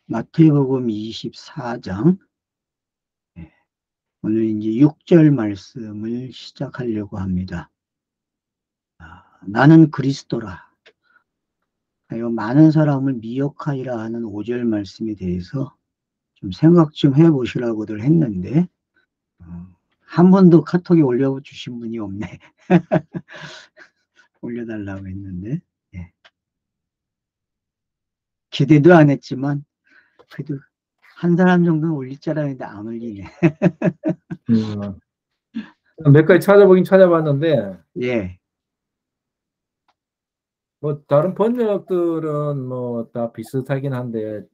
마태복음 24장. 오늘 이제 6절 말씀을 시작하려고 합니다. 나는 그리스도라 하여 많은 사람을 미혹하리라 하는 5절 말씀에 대해서 좀 생각 좀 해보시라고들 했는데, 한 번도 카톡에 올려주신 분이 없네. 올려달라고 했는데, 예. 기대도 안 했지만 그래도 한 사람 정도는 올릴 줄 알았는데 안 올리네. 몇 가지 찾아보긴 찾아봤는데, 예. 뭐 다른 번역들은 뭐 다 비슷하긴 한데,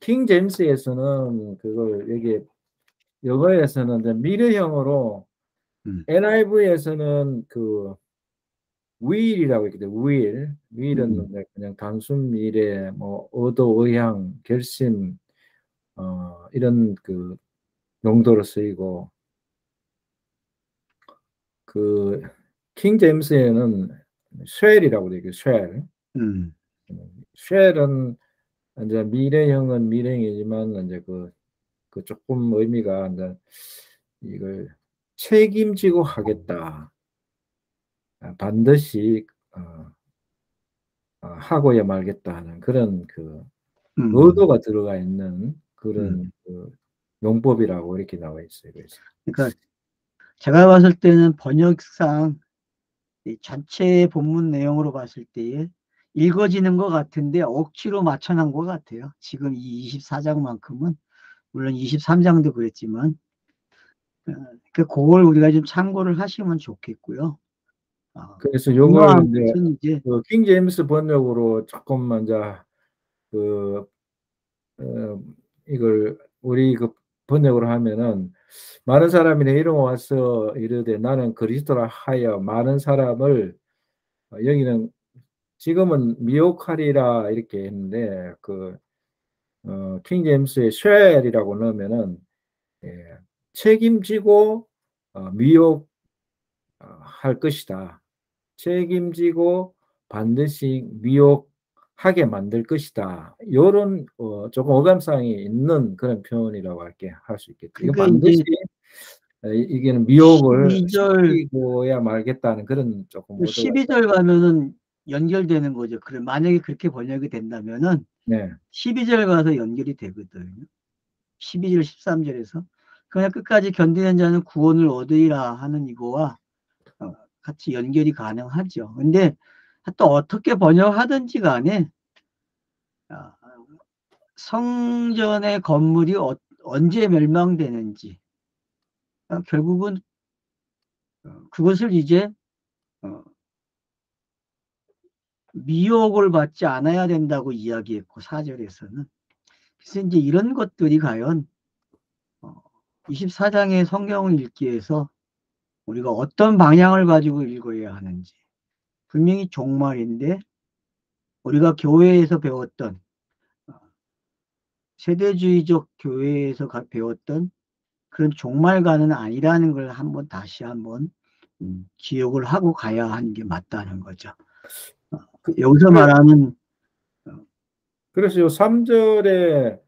킹 제임스에서는 그걸 여기 영어에서는 이제 미래형으로, NIV에서는 그 will이라고 있거든. will은 그냥 단순 미래, 뭐 의도, 의향, 결심, 이런 그 용도로 쓰이고, 그 킹 제임스에는 쉘이라고 되게 쉘. 쉘은 이제 미래형은 미래형이지만 이제 그 조금 의미가 이제 이걸 책임지고 하겠다. 반드시 하고야 말겠다 하는 그런 그 의도가 들어가 있는 그런 그 용법이라고 이렇게 나와 있어요. 그래서. 그러니까 제가 봤을 때는 번역상 전체 본문 내용으로 봤을 때 읽어지는 것 같은데 억지로 맞춰놓은 것 같아요. 지금 이 24장만큼은 물론 23장도 그랬지만 그걸 우리가 좀 참고를 하시면 좋겠고요. 그래서 중요한 요걸 것은 이제 그 킹 제임스 번역으로 조금 먼저 이걸 우리 그 번역으로 하면은 많은 사람이 내 이름 와서 이르되 나는 그리스도라 하여 많은 사람을 여기는 지금은 미혹하리라 이렇게 했는데 킹 제임스의 쉘이라고 넣으면은 책임지고 미혹할 것이다. 책임지고 반드시 미혹하게 만들 것이다. 이런 조금 어감상이 있는 그런 표현이라고 할 수 있겠죠. 이거 그러니까 반드시 이제 이게는 미혹을 12절 시키고야 말겠다는 그런 조금 의도가 12절 가면은 연결되는 거죠. 그래 만약에 그렇게 번역이 된다면은 네. 12절 가서 연결이 되거든요. 12절 13절에서 그냥 끝까지 견디는 자는 구원을 얻으리라 하는 이거와 같이 연결이 가능하죠. 근데 또 어떻게 번역하든지 간에 성전의 건물이 언제 멸망되는지 결국은 그것을 이제 미혹을 받지 않아야 된다고 이야기했고 4절에서는 그래서 이제 이런 것들이 과연 24장의 성경을 읽기 위해서 우리가 어떤 방향을 가지고 읽어야 하는지 분명히 종말인데 우리가 교회에서 배웠던 세대주의적 교회에서 배웠던 그런 종말과는 아니라는 걸 다시 한번 기억을 하고 가야 하는 게 맞다는 거죠. 여기서 말하는 그래서 요 3절에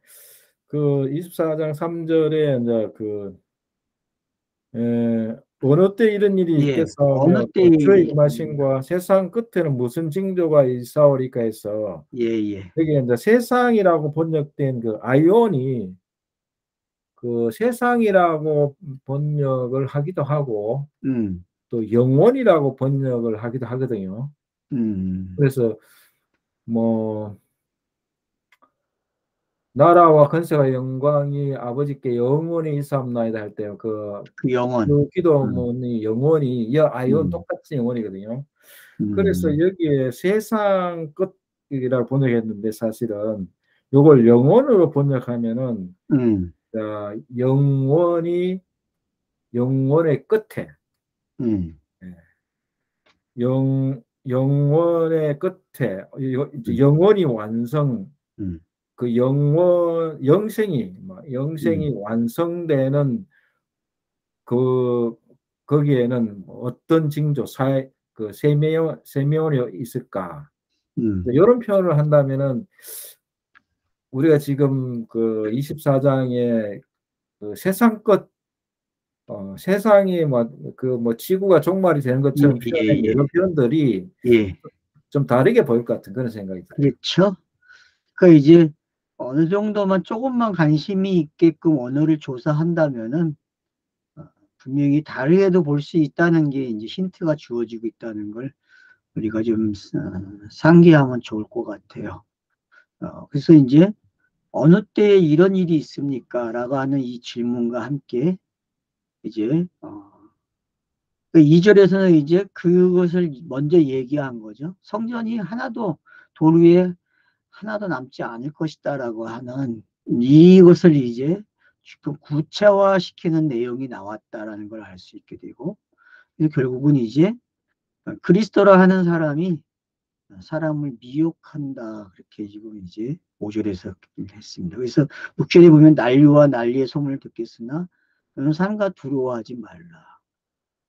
그 24장 3절에 이제 어느 때 이런 일이 어느 있겠사오며 때에 또 주의 일이 임하심과 세상 끝에는 무슨 징조가 있사오리까 해서 여기 이제 세상이라고 번역된 그 아이온이 그 세상이라고 번역을 하기도 하고 또 영원이라고 번역을 하기도 하거든요. 그래서 뭐 나라와 권세와 영광이 아버지께 영원히 있사옵나이다 할 때 그 영원 그 기도문이 영원히 아이온 똑같이 영원이거든요. 그래서 여기에 세상 끝이라고 번역했는데 사실은 요걸 영원으로 번역하면은 영원히 영원의 끝에 영원의 끝에 영원히 완성 그 영생이 완성되는 거기에는 어떤 징조 그 세미온이 있을까? 이런 표현을 한다면은 우리가 지금 그 24장에 그 세상 것, 세상이 뭐 지구가 종말이 되는 예, 것처럼 예, 표현한 예. 여러 표현들이 예. 좀 다르게 보일 것 같은 그런 생각이 들어요. 그렇죠. 그러니까 이제 어느 정도만 조금만 관심이 있게끔 언어를 조사한다면은 분명히 다르게도 볼 수 있다는 게 이제 힌트가 주어지고 있다는 걸 우리가 좀 상기하면 좋을 것 같아요. 그래서 이제 어느 때에 이런 일이 있습니까? 라고 하는 이 질문과 함께 이제 2절에서는 이제 그것을 먼저 얘기한 거죠. 성전이 하나도 돌 위에 하나도 남지 않을 것이다라고 하는 이것을 이제 지금 구체화시키는 내용이 나왔다라는 걸 알 수 있게 되고, 결국은 이제 그리스도라 하는 사람이 사람을 미혹한다, 그렇게 지금 이제 5절에서 했습니다. 그래서 6절에 보면 난리와 난리의 소문을 듣겠으나 너는 삼가 두려워하지 말라.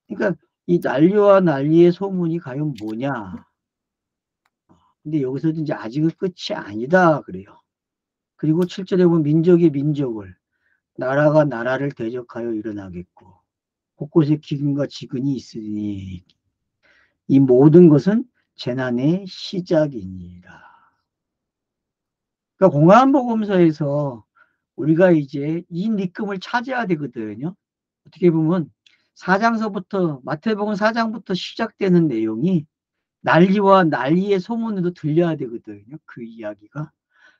그러니까 이 난리와 난리의 소문이 과연 뭐냐? 근데 여기서도 이제 아직은 끝이 아니다 그래요. 그리고 7절에 보면 민족이 민족을, 나라가 나라를 대적하여 일어나겠고 곳곳에 기근과 지근이 있으니 이 모든 것은 재난의 시작이니라. 그러니까 공안복음서에서 우리가 이제 이 니끔을 찾아야 되거든요. 어떻게 보면 4장서부터 마태복음 4장부터 시작되는 내용이 난리와 난리의 소문으로 들려야 되거든요. 그 이야기가.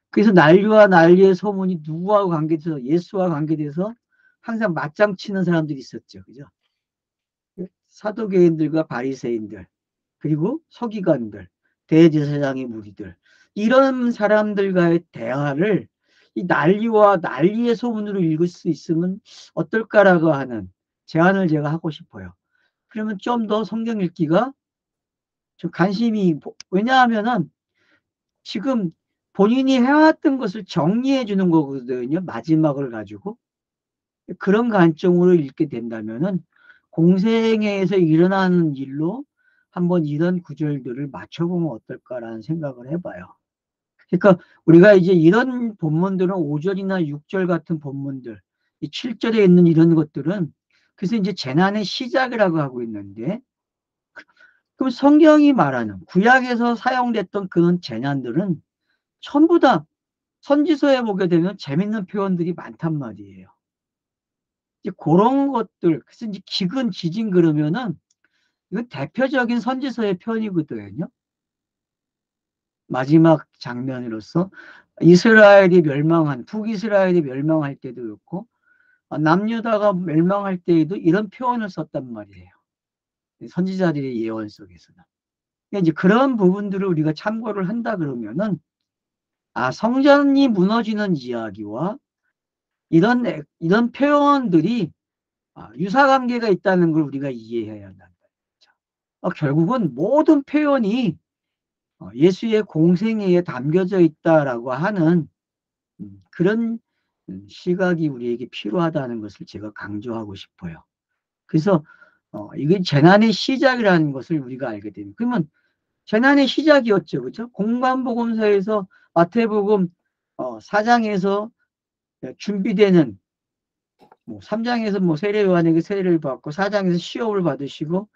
그래서 난리와 난리의 소문이 누구와 관계돼서 예수와 관계돼서 항상 맞짱 치는 사람들이 있었죠. 그죠? 사도계인들과 바리새인들, 그리고 서기관들, 대제사장의 무리들, 이런 사람들과의 대화를 이 난리와 난리의 소문으로 읽을 수 있으면 어떨까라고 하는 제안을 제가 하고 싶어요. 그러면 좀 더 성경 읽기가 좀 관심이, 왜냐하면은 지금 본인이 해왔던 것을 정리해 주는 거거든요. 마지막을 가지고. 그런 관점으로 읽게 된다면은 공생애에서 일어나는 일로 한번 이런 구절들을 맞춰보면 어떨까라는 생각을 해봐요. 그러니까 우리가 이제 이런 본문들은 5절이나 6절 같은 본문들, 이 7절에 있는 이런 것들은 그래서 이제 재난의 시작이라고 하고 있는데, 그럼 성경이 말하는 구약에서 사용됐던 그런 재난들은 전부 다 선지서에 보게 되면 재밌는 표현들이 많단 말이에요. 이제 그런 것들, 그래서 이제 기근, 지진 그러면은 이건 대표적인 선지서의 표현이거든요. 마지막 장면으로서 이스라엘이 멸망한, 북이스라엘이 멸망할 때도 그렇고, 남유다가 멸망할 때에도 이런 표현을 썼단 말이에요. 선지자들의 예언 속에서는. 그러니까 이제 그런 부분들을 우리가 참고를 한다 그러면은, 성전이 무너지는 이야기와 이런 표현들이 유사관계가 있다는 걸 우리가 이해해야 한다. 결국은 모든 표현이 예수의 공생애에 담겨져 있다라고 하는 그런 시각이 우리에게 필요하다는 것을 제가 강조하고 싶어요. 그래서 이게 재난의 시작이라는 것을 우리가 알게 됩니다. 그러면 재난의 시작이었죠. 그렇죠? 공관복음서에서 마태복음 4장에서 준비되는, 뭐 3장에서 뭐 세례 요한에게 세례를 받고 4장에서 시험을 받으시고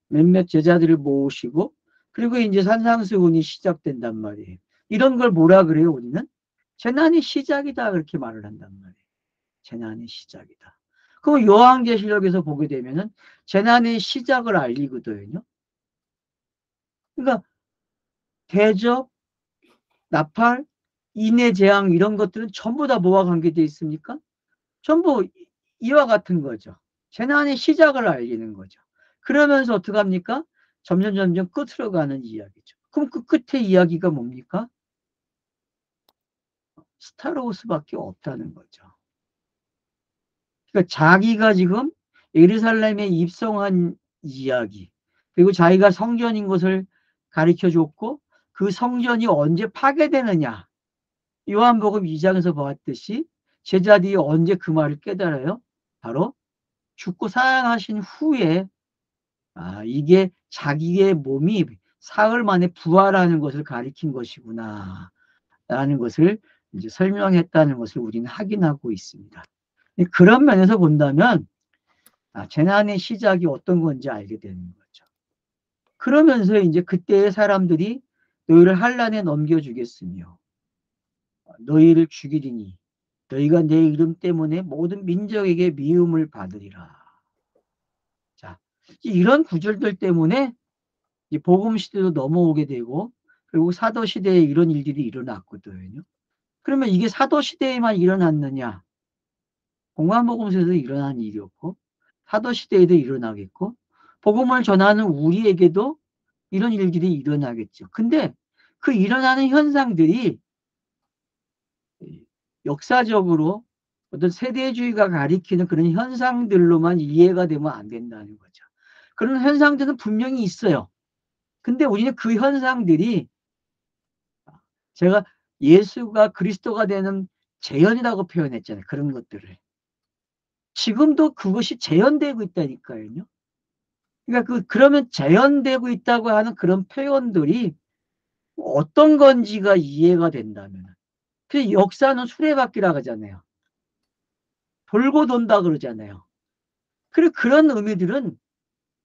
몇몇 제자들을 모으시고, 그리고 이제 산상수훈이 시작된단 말이에요. 이런 걸 뭐라 그래요, 우리는? 재난의 시작이다, 그렇게 말을 한단 말이에요. 재난의 시작이다. 그럼 요한계시록에서 보게 되면은 재난의 시작을 알리거든요. 그러니까 대적, 나팔, 인해 재앙 이런 것들은 전부 다 뭐와 관계되어 있습니까? 전부 이와 같은 거죠. 재난의 시작을 알리는 거죠. 그러면서 어떻게 합니까? 점점 끝으로 가는 이야기죠. 그럼 그 끝의 이야기가 뭡니까? 스타로우스밖에 없다는 거죠. 그러니까 자기가 지금 예루살렘에 입성한 이야기, 그리고 자기가 성전인 것을 가르쳐 줬고, 그 성전이 언제 파괴되느냐. 요한복음 2장에서 보았듯이 제자들이 언제 그 말을 깨달아요? 바로 죽고 살아나신 후에 이게 자기의 몸이 사흘 만에 부활하는 것을 가리킨 것이구나 라는 것을 이제 설명했다는 것을 우리는 확인하고 있습니다. 그런 면에서 본다면 재난의 시작이 어떤 건지 알게 되는 거죠. 그러면서 이제 그때의 사람들이 너희를 환난에 넘겨주겠으며 너희를 죽이리니 너희가 내 이름 때문에 모든 민족에게 미움을 받으리라. 자, 이런 구절들 때문에 이 복음 시대도 넘어오게 되고 그리고 사도 시대에 이런 일들이 일어났거든요. 그러면 이게 사도 시대에만 일어났느냐? 공관복음서에도 일어난 일이었고 사도 시대에도 일어나겠고 복음을 전하는 우리에게도 이런 일들이 일어나겠죠. 근데 그 일어나는 현상들이 역사적으로 어떤 세대주의가 가리키는 그런 현상들로만 이해가 되면 안 된다는 거죠. 그런 현상들은 분명히 있어요. 근데 우리는 그 현상들이 제가 예수가 그리스도가 되는 재현이라고 표현했잖아요. 그런 것들을. 지금도 그것이 재현되고 있다니까요. 그러니까 그러면 재현되고 있다고 하는 그런 표현들이 어떤 건지가 이해가 된다면. 그 역사는 수레바퀴라고 하잖아요. 돌고 돈다 그러잖아요. 그리고 그런 의미들은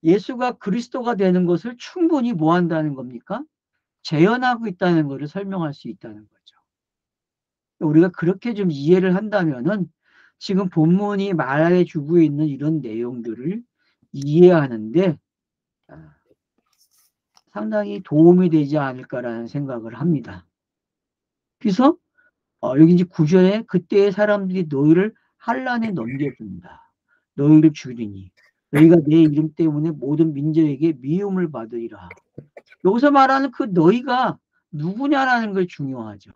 예수가 그리스도가 되는 것을 충분히 뭐 한다는 겁니까? 재현하고 있다는 것을 설명할 수 있다는 거죠. 우리가 그렇게 좀 이해를 한다면은 지금 본문이 말해주고 있는 이런 내용들을 이해하는데 상당히 도움이 되지 않을까라는 생각을 합니다. 그래서 여기 이제 9절에 그때의 사람들이 너희를 환난에 넘겨준다. 너희를 죽이니 너희가 내 이름 때문에 모든 민족에게 미움을 받으리라. 여기서 말하는 그 너희가 누구냐라는 걸 중요하죠.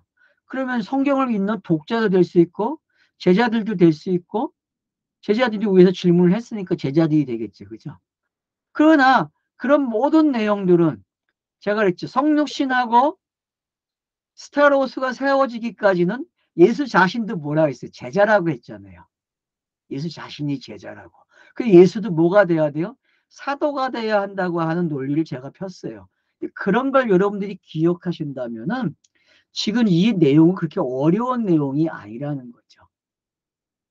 그러면 성경을 읽는 독자도 될 수 있고 제자들도 될 수 있고 제자들이 위해서 질문을 했으니까 제자들이 되겠죠. 그죠? 그러나 그런 모든 내용들은 제가 그랬죠. 성육신하고 스타로스가 세워지기까지는 예수 자신도 뭐라고 했어요? 제자라고 했잖아요. 예수 자신이 제자라고. 그 예수도 뭐가 돼야 돼요? 사도가 돼야 한다고 하는 논리를 제가 폈어요. 그런 걸 여러분들이 기억하신다면은 지금 이 내용은 그렇게 어려운 내용이 아니라는 거죠.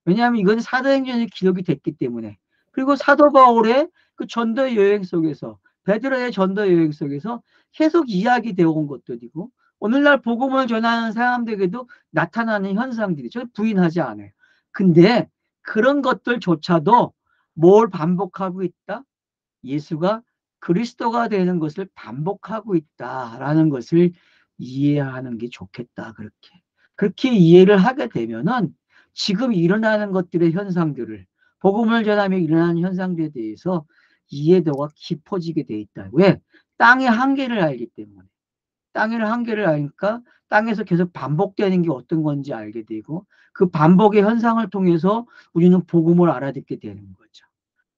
왜냐하면 이건 사도행전에 기록이 됐기 때문에. 그리고 사도 바울의 그 전도 여행 속에서 베드로의 전도 여행 속에서 계속 이야기되어 온 것들이고 오늘날 복음을 전하는 사람들에게도 나타나는 현상들이 저 부인하지 않아요. 근데 그런 것들조차도 뭘 반복하고 있다? 예수가 그리스도가 되는 것을 반복하고 있다라는 것을 이해하는 게 좋겠다. 그렇게 이해를 하게 되면은 지금 일어나는 것들의 현상들을 복음을 전하며 일어나는 현상들에 대해서 이해도가 깊어지게 돼 있다. 왜? 땅의 한계를 알기 때문에. 땅의 한계를 아니까 땅에서 계속 반복되는 게 어떤 건지 알게 되고 그 반복의 현상을 통해서 우리는 복음을 알아듣게 되는 거죠.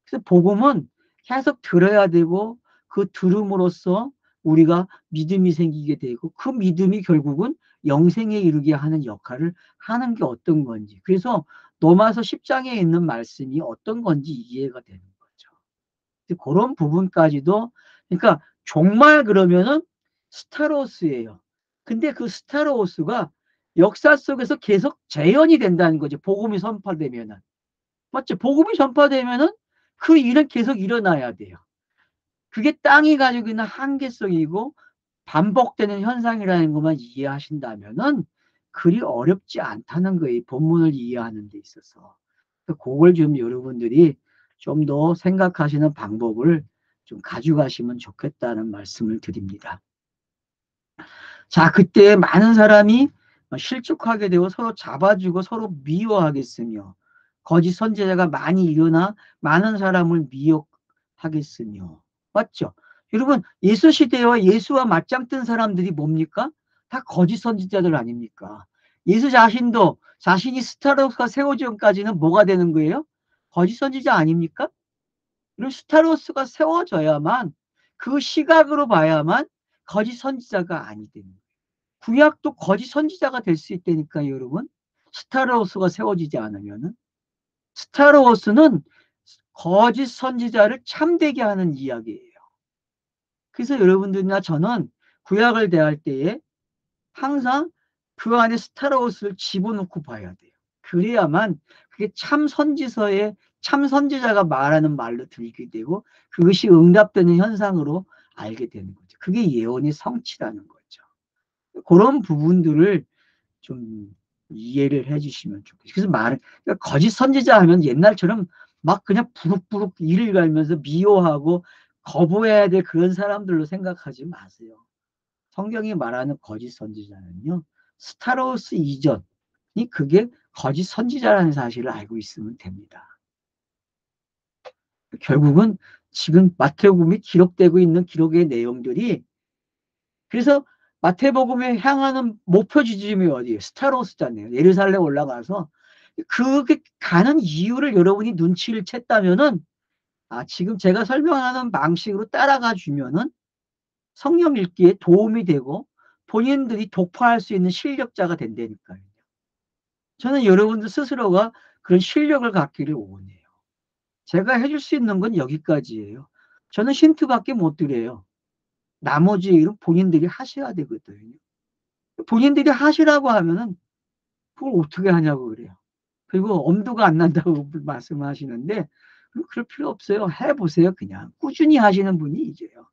그래서 복음은 계속 들어야 되고 그 들음으로써 우리가 믿음이 생기게 되고 그 믿음이 결국은 영생에 이르게 하는 역할을 하는 게 어떤 건지. 그래서 로마서 10장에 있는 말씀이 어떤 건지 이해가 되는 거죠. 그런 부분까지도 그러니까 정말 그러면은 스타로스예요. 근데 그 스타로스가 역사 속에서 계속 재현이 된다는 거죠. 복음이 선포되면은. 맞죠? 복음이 전파되면은 그 일은 계속 일어나야 돼요. 그게 땅이 가지고 있는 한계성이고 반복되는 현상이라는 것만 이해하신다면은 그리 어렵지 않다는 거예요. 본문을 이해하는 데 있어서. 그걸 좀 여러분들이 좀 더 생각하시는 방법을 좀 가져가시면 좋겠다는 말씀을 드립니다. 자, 그때 많은 사람이 실족하게 되고 서로 잡아주고 서로 미워하겠으며 거짓 선지자가 많이 일어나 많은 사람을 미혹하겠으며. 맞죠? 여러분 예수 시대와 예수와 맞짱 뜬 사람들이 뭡니까? 다 거짓 선지자들 아닙니까? 예수 자신도 자신이 스타로스가 세워지기 전까지는 뭐가 되는 거예요? 거짓 선지자 아닙니까? 이런 스타로스가 세워져야만 그 시각으로 봐야만 거짓 선지자가 아니 되는 거예요. 구약도 거짓 선지자가 될 수 있다니까요, 여러분. 스타로스가 세워지지 않으면은. 스타로스는 거짓 선지자를 참되게 하는 이야기예요. 그래서 여러분들이나 저는 구약을 대할 때에 항상 그 안에 스타로스를 집어넣고 봐야 돼요. 그래야만 그게 참 선지자가 말하는 말로 들리게 되고 그것이 응답되는 현상으로 알게 되는 거죠. 그게 예언의 성취라는 거죠. 그런 부분들을 좀 이해를 해주시면 좋겠어요. 그래서 그러니까 거짓 선지자 하면 옛날처럼 막 그냥 부룩부룩 이를 갈면서 미워하고 거부해야 될 그런 사람들로 생각하지 마세요. 성경이 말하는 거짓 선지자는요, 스타로스 이전이 그게 거짓 선지자라는 사실을 알고 있으면 됩니다. 결국은 지금 마태복음이 기록되고 있는 기록의 내용들이, 그래서 마태복음에 향하는 목표 지점이 어디예요? 스타로스잖아요. 예루살렘 올라가서 그게 가는 이유를 여러분이 눈치를 챘다면은, 지금 제가 설명하는 방식으로 따라가 주면은 성경 읽기에 도움이 되고 본인들이 독파할 수 있는 실력자가 된다니까요. 저는 여러분들 스스로가 그런 실력을 갖기를 원해요. 제가 해줄 수 있는 건 여기까지예요. 저는 힌트밖에 못 드려요. 나머지 일은 본인들이 하셔야 되거든요. 본인들이 하시라고 하면은 그걸 어떻게 하냐고 그래요. 그리고 엄두가 안 난다고 말씀하시는데 그럴 필요 없어요. 해보세요. 그냥 꾸준히 하시는 분이 이제요.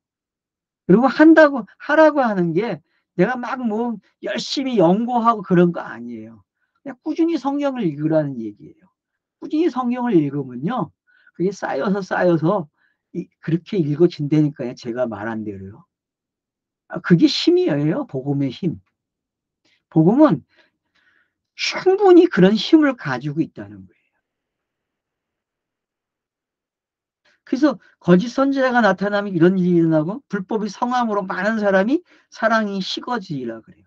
그리고 하라고 하는 게 내가 막 뭐 열심히 연구하고 그런 거 아니에요. 그냥 꾸준히 성경을 읽으라는 얘기예요. 꾸준히 성경을 읽으면요. 그게 쌓여서 그렇게 읽어진다니까요. 제가 말한 대로요. 그게 힘이에요. 복음의 힘. 복음은 충분히 그런 힘을 가지고 있다는 거예요. 그래서 거짓 선지자가 나타나면 이런 일이 일어나고 불법이 성함으로 많은 사람이 사랑이 식어지라 그래요.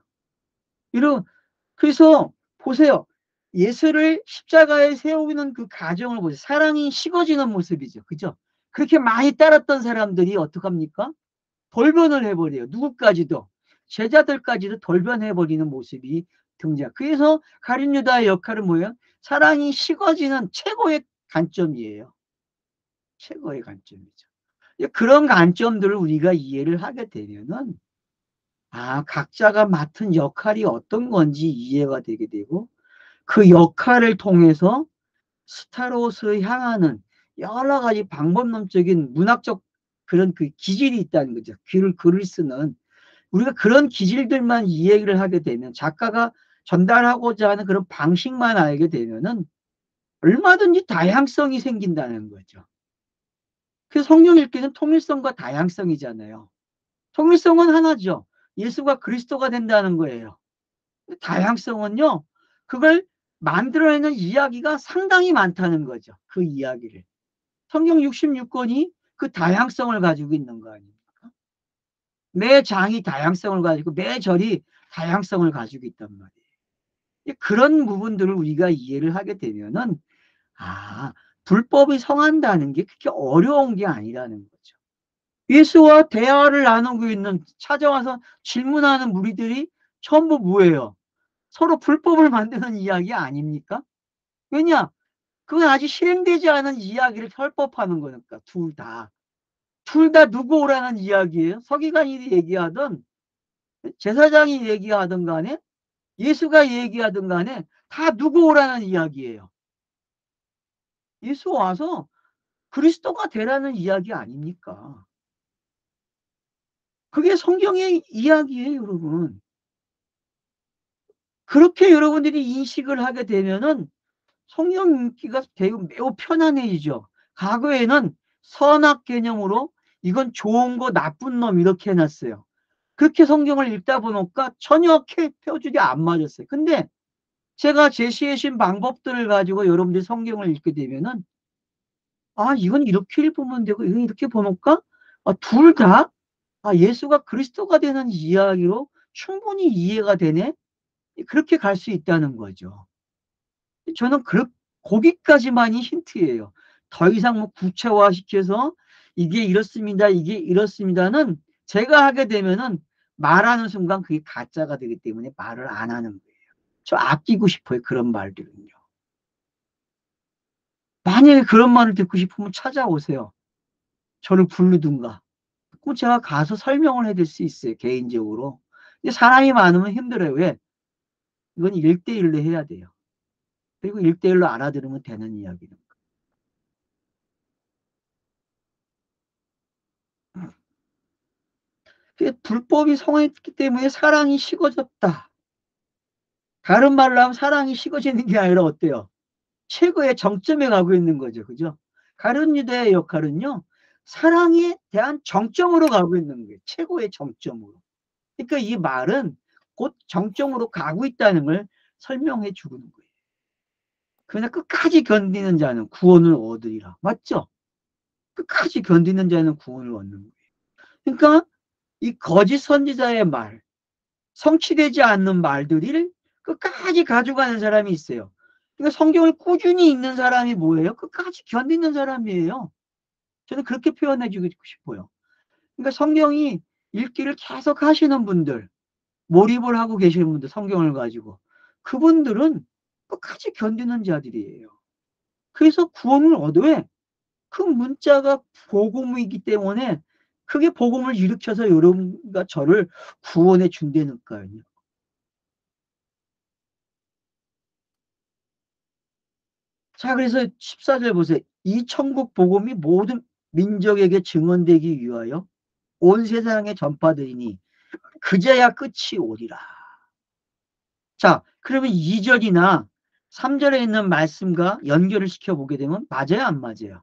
그래서 보세요. 예수를 십자가에 세우는 그 과정을 보세요. 사랑이 식어지는 모습이죠. 그죠? 그렇게 많이 따랐던 사람들이 어떡합니까? 돌변을 해버려요. 누구까지도. 제자들까지도 돌변해버리는 모습이 등장. 그래서 가룟 유다의 역할은 뭐예요? 사랑이 식어지는 최고의 관점이에요. 최고의 관점이죠. 그런 관점들을 우리가 이해를 하게 되면은 각자가 맡은 역할이 어떤 건지 이해가 되게 되고 그 역할을 통해서 스타로스를 향하는 여러 가지 방법론적인 문학적 그런 그 기질이 있다는 거죠. 글을 쓰는 우리가 그런 기질들만 이해를 하게 되면 작가가 전달하고자 하는 그런 방식만 알게 되면은 얼마든지 다양성이 생긴다는 거죠. 그 성경 읽기는 통일성과 다양성이잖아요. 통일성은 하나죠. 예수가 그리스도가 된다는 거예요. 다양성은요, 그걸 만들어내는 이야기가 상당히 많다는 거죠. 그 이야기를. 성경 66권이 그 다양성을 가지고 있는 거 아닙니까? 매 장이 다양성을 가지고 매 절이 다양성을 가지고 있단 말이에요. 그런 부분들을 우리가 이해를 하게 되면은 불법이 성한다는 게 그렇게 어려운 게 아니라는 거죠. 예수와 대화를 나누고 있는 찾아와서 질문하는 무리들이 전부 뭐예요? 서로 불법을 만드는 이야기 아닙니까? 왜냐? 그건 아직 실행되지 않은 이야기를 설법하는 거니까 둘 다. 둘 다 누구 오라는 이야기예요? 서기관이 얘기하든 제사장이 얘기하든 간에 예수가 얘기하든 간에 다 누구 오라는 이야기예요. 예수 와서 그리스도가 되라는 이야기 아닙니까? 그게 성경의 이야기예요, 여러분. 그렇게 여러분들이 인식을 하게 되면은 성경 읽기가 매우 편안해지죠. 과거에는 선악 개념으로 이건 좋은 거 나쁜 놈 이렇게 해놨어요. 그렇게 성경을 읽다 보니까 전혀 표준이 안 맞았어요. 근데 제가 제시해 준 방법들을 가지고 여러분들이 성경을 읽게 되면은 이건 이렇게 읽으면 되고 이건 이렇게 보니까 둘 다 예수가 그리스도가 되는 이야기로 충분히 이해가 되네. 그렇게 갈 수 있다는 거죠. 저는 거기까지만이 힌트예요. 더 이상 뭐 구체화시켜서 이게 이렇습니다. 이게 이렇습니다는 제가 하게 되면은 말하는 순간 그게 가짜가 되기 때문에 말을 안 하는 거예요. 저 아끼고 싶어요. 그런 말들은요. 만약에 그런 말을 듣고 싶으면 찾아오세요. 저를 부르든가. 그럼 제가 가서 설명을 해드릴 수 있어요. 개인적으로. 근데 사람이 많으면 힘들어요. 왜? 이건 1대1로 해야 돼요. 그리고 1대1로 알아들으면 되는 이야기는. 불법이 성행했기 때문에 사랑이 식어졌다. 다른 말로 하면 사랑이 식어지는 게 아니라 어때요? 최고의 정점에 가고 있는 거죠. 그죠? 가룟 유다의 역할은요. 사랑에 대한 정점으로 가고 있는 거예요. 최고의 정점으로. 그러니까 이 말은 곧 정점으로 가고 있다는 걸 설명해 주는 거예요. 그러나 끝까지 견디는 자는 구원을 얻으리라. 맞죠? 끝까지 견디는 자는 구원을 얻는 거예요. 그러니까 이 거짓 선지자의 말, 성취되지 않는 말들을 끝까지 가져가는 사람이 있어요. 그러니까 성경을 꾸준히 읽는 사람이 뭐예요? 끝까지 견디는 사람이에요. 저는 그렇게 표현해 주고 싶어요. 그러니까 성경이 읽기를 계속 하시는 분들, 몰입을 하고 계시는 분들, 성경을 가지고. 그분들은 끝까지 견디는 자들이에요. 그래서 구원을 얻어야 그 문자가 복음이기 때문에 그게 복음을 일으켜서 여러분과 저를 구원해 준다니까요. 자, 그래서 14절 보세요. 이 천국 복음이 모든 민족에게 증언되기 위하여 온 세상에 전파되리니 그제야 끝이 오리라. 자, 그러면 2절이나 3절에 있는 말씀과 연결을 시켜보게 되면 맞아요, 안 맞아요?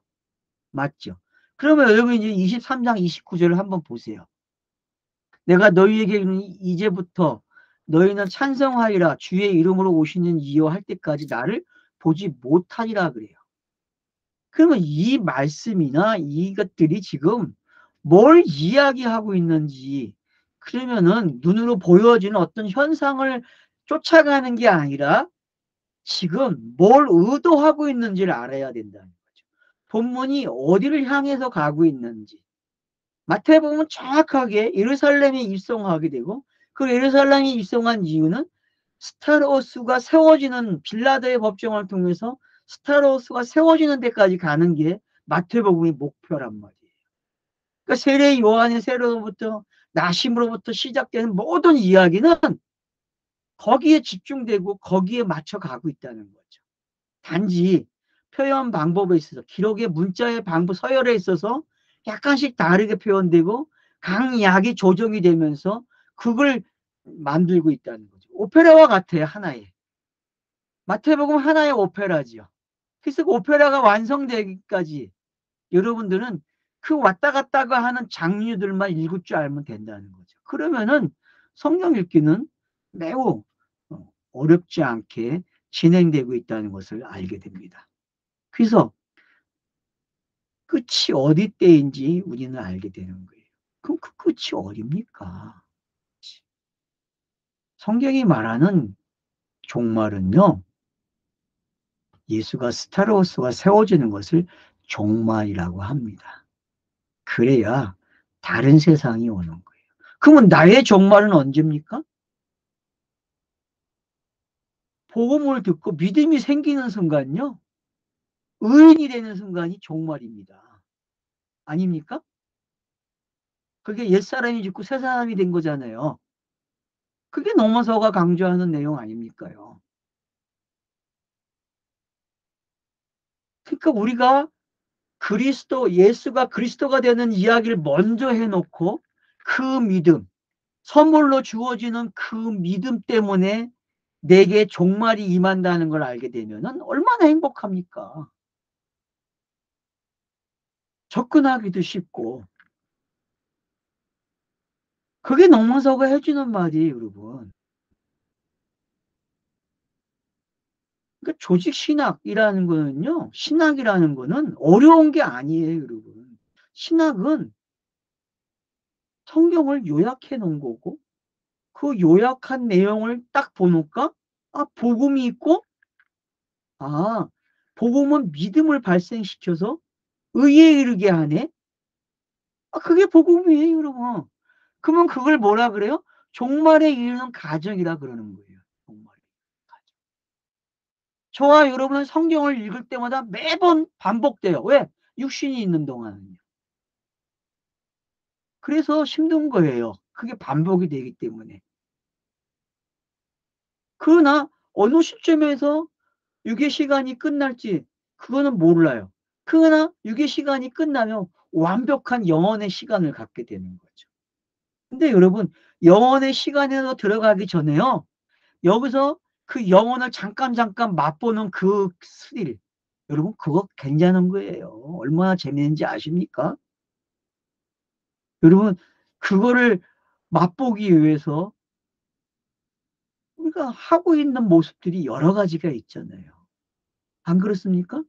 맞죠? 그러면 여러분 이제 23장 29절을 한번 보세요. 내가 너희에게 이제부터 너희는 찬성하리라 주의 이름으로 오시는 이여 할 때까지 나를 보지 못하리라 그래요. 그러면 이 말씀이나 이것들이 지금 뭘 이야기하고 있는지, 그러면은 눈으로 보여지는 어떤 현상을 쫓아가는 게 아니라 지금 뭘 의도하고 있는지를 알아야 된다는 거죠. 본문이 어디를 향해서 가고 있는지. 마태복음은 정확하게 예루살렘에 입성하게 되고, 그 예루살렘에 입성한 이유는 스타로스가 세워지는, 빌라도의 법정을 통해서 스타로스가 세워지는 데까지 가는 게 마태복음의 목표란 말이에요. 그러니까 세례 요한의 세례로부터 나심으로부터 시작되는 모든 이야기는 거기에 집중되고 거기에 맞춰 가고 있다는 거죠. 단지 표현 방법에 있어서, 기록의 문자의 방법, 서열에 있어서 약간씩 다르게 표현되고 강약이 조정이 되면서 그걸 만들고 있다는 거죠. 오페라와 같아요. 하나의. 마태복음 하나의 오페라지요. 그래서 그 오페라가 완성되기까지 여러분들은 그 왔다 갔다가 하는 장르들만 읽을 줄 알면 된다는 거죠. 그러면은 성경 읽기는 매우 어렵지 않게 진행되고 있다는 것을 알게 됩니다. 그래서 끝이 어디 때인지 우리는 알게 되는 거예요. 그럼 그 끝이 어딥니까? 성경이 말하는 종말은요, 예수가 스타로스가 세워지는 것을 종말이라고 합니다. 그래야 다른 세상이 오는 거예요. 그러면 나의 종말은 언제입니까? 복음을 듣고 믿음이 생기는 순간요, 의인이 되는 순간이 종말입니다. 아닙니까? 그게 옛사람이 죽고 새사람이 된 거잖아요. 그게 넘어서가 강조하는 내용 아닙니까요? 그러니까 우리가 예수가 그리스도가 되는 이야기를 먼저 해놓고 그 믿음, 선물로 주어지는 그 믿음 때문에 내게 종말이 임한다는 걸 알게 되면 얼마나 행복합니까? 접근하기도 쉽고. 그게 넘어서가 해주는 말이에요, 여러분. 그러니까 조직 신학이라는 거는요, 신학이라는 거는 어려운 게 아니에요, 여러분. 신학은 성경을 요약해 놓은 거고, 그 요약한 내용을 딱 보니까, 아, 복음이 있고, 아, 복음은 믿음을 발생시켜서 의에 이르게 하네? 아, 그게 복음이에요, 여러분. 그러면 그걸 뭐라 그래요? 종말에 이르는 가정이라 그러는 거예요. 종말에. 저와 여러분은 성경을 읽을 때마다 매번 반복돼요. 왜? 육신이 있는 동안은요. 그래서 힘든 거예요. 그게 반복이 되기 때문에. 그러나 어느 시점에서 유괴 시간이 끝날지 그거는 몰라요. 그러나 유괴 시간이 끝나면 완벽한 영혼의 시간을 갖게 되는 거죠. 근데 여러분, 영혼의 시간에서 들어가기 전에요, 여기서 그 영혼을 잠깐 맛보는 그 스릴, 여러분 그거 괜찮은 거예요. 얼마나 재밌는지 아십니까? 여러분, 그거를 맛보기 위해서 우리가 하고 있는 모습들이 여러 가지가 있잖아요. 안 그렇습니까?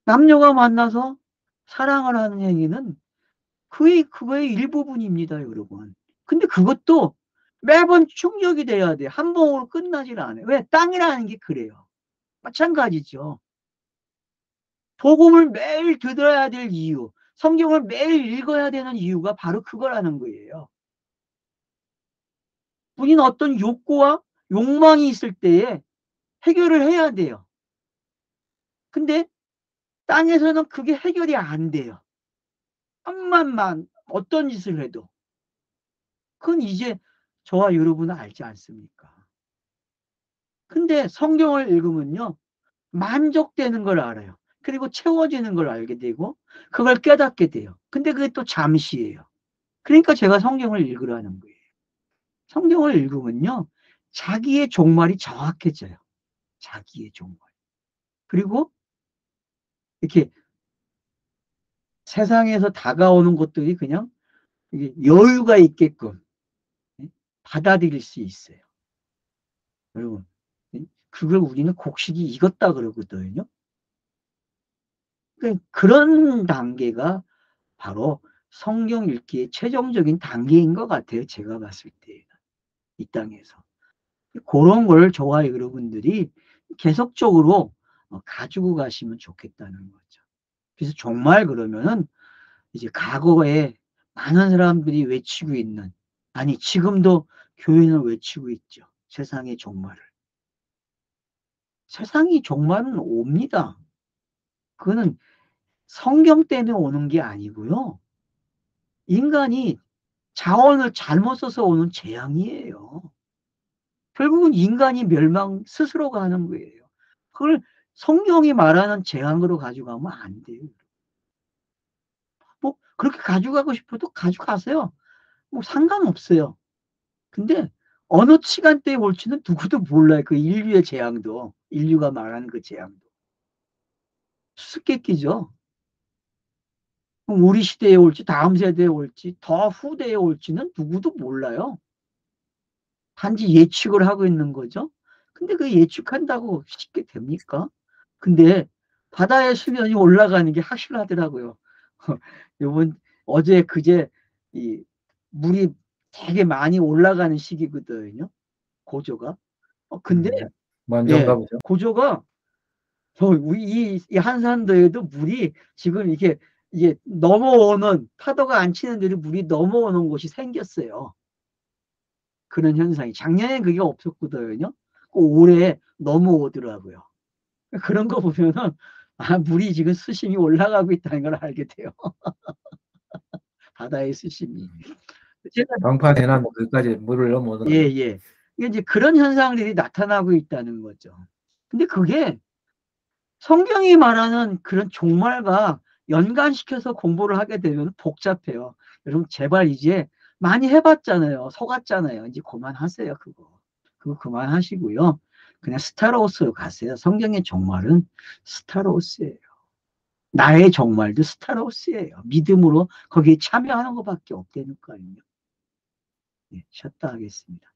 남녀가 만나서 사랑을 하는 행위는 그거의 일부분입니다, 여러분. 근데 그것도 매번 충족이 돼야 돼. 한 번으로 끝나질 않아요. 왜? 땅이라는 게 그래요. 마찬가지죠. 복음을 매일 들어야 될 이유, 성경을 매일 읽어야 되는 이유가 바로 그거라는 거예요. 우리는 어떤 욕구와 욕망이 있을 때에 해결을 해야 돼요. 근데 땅에서는 그게 해결이 안 돼요. 한만만 어떤 짓을 해도. 그건 이제 저와 여러분은 알지 않습니까? 근데 성경을 읽으면요, 만족되는 걸 알아요. 그리고 채워지는 걸 알게 되고 그걸 깨닫게 돼요. 근데 그게 또 잠시예요. 그러니까 제가 성경을 읽으라는 거예요. 성경을 읽으면요, 자기의 종말이 정확해져요. 자기의 종말. 그리고 이렇게 세상에서 다가오는 것들이 그냥 여유가 있게끔 받아들일 수 있어요. 여러분, 그걸 우리는 곡식이 익었다 그러거든요. 그런 단계가 바로 성경 읽기의 최종적인 단계인 것 같아요. 제가 봤을 때. 이 땅에서. 그런 걸 저와 여러분들이 계속적으로 가지고 가시면 좋겠다는 거죠. 그래서 정말 그러면은 이제 과거에 많은 사람들이 외치고 있는, 아니 지금도 교회는 외치고 있죠. 세상의 종말을. 세상이 종말은 옵니다. 그거는 성경 때문에 오는 게 아니고요, 인간이 자원을 잘못 써서 오는 재앙이에요. 결국은 인간이 멸망 스스로가 하는 거예요. 그걸 성경이 말하는 재앙으로 가져가면 안 돼요. 뭐 그렇게 가져가고 싶어도 가져가세요. 뭐 상관없어요. 근데 어느 시간대에 올지는 누구도 몰라요. 그 인류의 재앙도, 인류가 말하는 그 재앙도 수수께끼죠. 우리 시대에 올지 다음 세대에 올지 더 후대에 올지는 누구도 몰라요. 단지 예측을 하고 있는 거죠. 근데 그 예측한다고 쉽게 됩니까? 근데 바다의 수면이 올라가는 게 확실하더라고요. 요번 어제 그제 이 물이 되게 많이 올라가는 시기거든요. 고조가. 근데 완전가 예, 보죠. 고조가 우리 이 한산도에도 물이 지금 이게 넘어오는, 파도가 안 치는 데로 물이 넘어오는 곳이 생겼어요. 그런 현상이 작년엔 그게 없었거든요. 올해 넘어오더라고요. 그런 거 보면은 물이 지금 수심이 올라가고 있다는 걸 알게 돼요. 바다의 수심이. 제가 방파제 해놨는 거기까지 물을 넘어오는 거죠. 예. 이게 이제 그런 현상들이 나타나고 있다는 거죠. 근데 그게 성경이 말하는 그런 종말과 연관시켜서 공부를 하게 되면 복잡해요. 여러분 제발 이제 많이 해봤잖아요. 속았잖아요. 이제 그만하세요. 그거 그만하시고요. 그냥 스타로스로 가세요. 성경의 종말은 스타로스예요. 나의 종말도 스타로스예요. 믿음으로 거기에 참여하는 것밖에 없다니까요. 네, 쉬었다 하겠습니다.